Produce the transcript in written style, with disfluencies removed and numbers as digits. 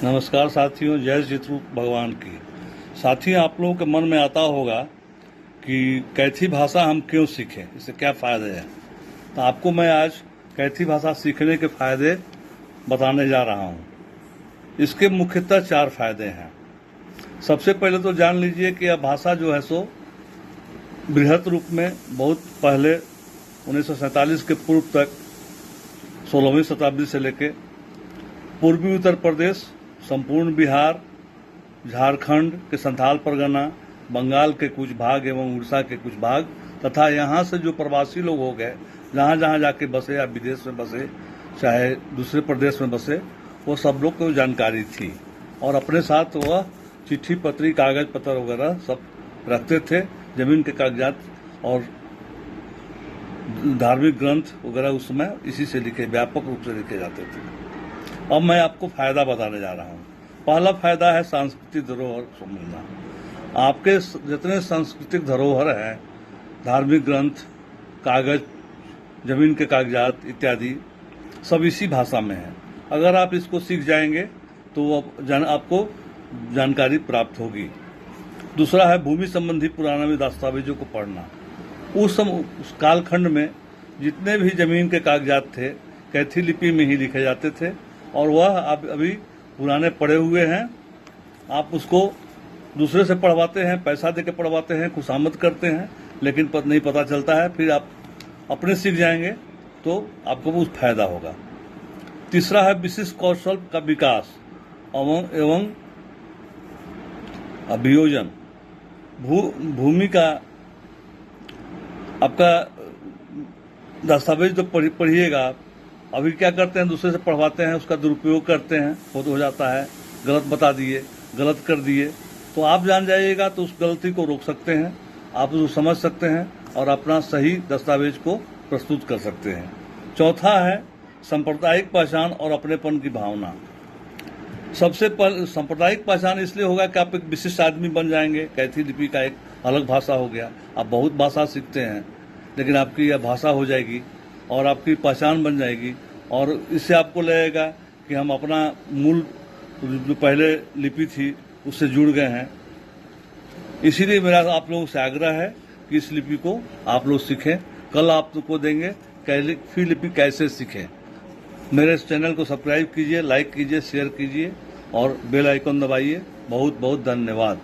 नमस्कार साथियों, जय श्री भगवान की। साथियों, आप लोगों के मन में आता होगा कि कैथी भाषा हम क्यों सीखें, इससे क्या फ़ायदे हैं। तो आपको मैं आज कैथी भाषा सीखने के फ़ायदे बताने जा रहा हूँ। इसके मुख्यतः 4 फायदे हैं। सबसे पहले तो जान लीजिए कि यह भाषा जो है सो बृहत रूप में बहुत पहले 1947 के पूर्व तक 16वीं शताब्दी से लेकर पूर्वी उत्तर प्रदेश, संपूर्ण बिहार, झारखंड के संथाल परगना, बंगाल के कुछ भाग एवं उड़ीसा के कुछ भाग तथा यहाँ से जो प्रवासी लोग हो गए, जहाँ जहाँ जाके बसे या विदेश में बसे, चाहे दूसरे प्रदेश में बसे, वो सब लोग को जानकारी थी और अपने साथ वह चिट्ठी पत्री, कागज पत्र वगैरह सब रखते थे। जमीन के कागजात और धार्मिक ग्रंथ वगैरह उस समय इसी से लिखे, व्यापक रूप से लिखे जाते थे। अब मैं आपको फायदा बताने जा रहा हूँ। पहला फायदा है सांस्कृतिक धरोहर समझना। आपके जितने सांस्कृतिक धरोहर हैं, धार्मिक ग्रंथ, कागज, जमीन के कागजात इत्यादि, सब इसी भाषा में है। अगर आप इसको सीख जाएंगे तो आपको जानकारी प्राप्त होगी। दूसरा है भूमि संबंधी पुराने दस्तावेजों को पढ़ना। उस कालखंड में जितने भी जमीन के कागजात थे, कैथी लिपि में ही लिखे जाते थे और वह अभी पुराने पड़े हुए हैं। आप उसको दूसरे से पढ़वाते हैं, पैसा देकर पढ़वाते हैं, खुशामद करते हैं, लेकिन नहीं पता चलता है। फिर आप अपने सीख जाएंगे तो आपको बहुत फायदा होगा। तीसरा है विशिष्ट कौशल का विकास एवं अभियोजन। भूमि का आपका दस्तावेज तो पढ़िएगा आप। अभी क्या करते हैं, दूसरे से पढ़वाते हैं, उसका दुरुपयोग करते हैं, हो जाता है, गलत बता दिए, गलत कर दिए। तो आप जान जाइएगा तो उस गलती को रोक सकते हैं, आप उसको समझ सकते हैं और अपना सही दस्तावेज को प्रस्तुत कर सकते हैं। चौथा है सांप्रदायिक पहचान और अपनेपन की भावना। सबसे पहले सांप्रदायिक पहचान इसलिए होगा कि आप एक विशिष्ट आदमी बन जाएंगे। कैथी लिपि का एक अलग भाषा हो गया। आप बहुत भाषा सीखते हैं, लेकिन आपकी यह भाषा हो जाएगी और आपकी पहचान बन जाएगी और इससे आपको लगेगा कि हम अपना मूल जो पहले लिपि थी उससे जुड़ गए हैं। इसीलिए मेरा आप लोगों से आग्रह है कि इस लिपि को आप लोग सीखें। कल आपको देंगे कैथी लिपि कैसे सीखें। मेरे इस चैनल को सब्सक्राइब कीजिए, लाइक कीजिए, शेयर कीजिए और बेल आइकन दबाइए। बहुत बहुत धन्यवाद।